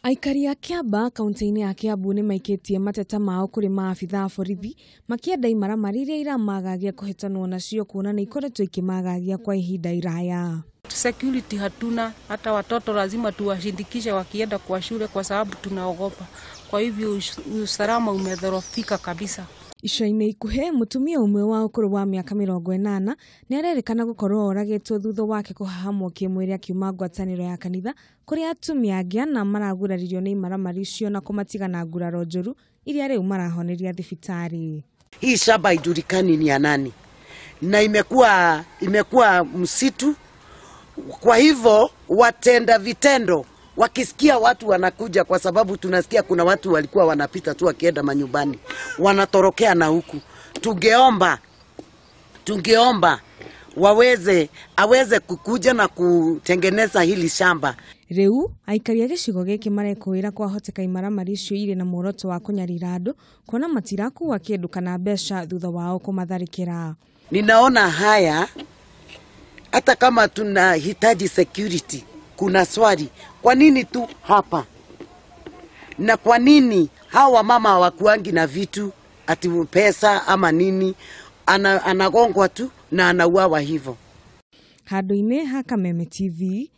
Aikari ya Kiambaa kaunti-ini ya Kiambu ni maikitie mateta mao kuri maabitha a borithi makienda imaramari iria iramagagia kuhitanwo nacio kuona ni ikoretwo ikimagagia kwa ihinda iraya. Security hatuna, hata watoto lazima tuwashindikishe wakienda kwa shule kwa sababu tunaogopa. Kwa hivyo usalama umedhorofika kabisa. Ica-ini ikuhe mutumia umwe wa ukuru wa miaka 80 ni arerikana gukorwo oragitwo thutha wake kuhahamwo kimwiri akiuma ngwataniro ya kanitha kuri atumia angĩ ana maraguraririo ni imaramari icio na kumatiga na nguraro njũru iria riu marahoneria thibitari. Hii shamba haijulikani ni ya nani na imekuwa msitu. Kwa hivyo watenda vitendo wakisikia watu wanakuja, kwa sababu tunasikia kuna watu walikuwa wanapita tu wakienda manyumbani wanatorokea na huku. Tungeomba aweze kukuja na kutengeneza hili shamba. Riu aikari a gicigo giki marekwira kwa hoteka imaramari icio ire na muoroto wa kunyarira andu kuona matiraku wa kindu kana mbeca thutha wao kumatharikira. Ninaona haya, hata kama tunahitaji security, kuna swali, kwa nini tu hapa? Na kwa nini hawa mama hawakuangi na vitu ati pesa ama nini? Anagongwa tu na anauawa hivyo. Handu-ini ha Kameme TV,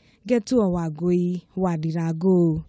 Wangui wa Ndirangu.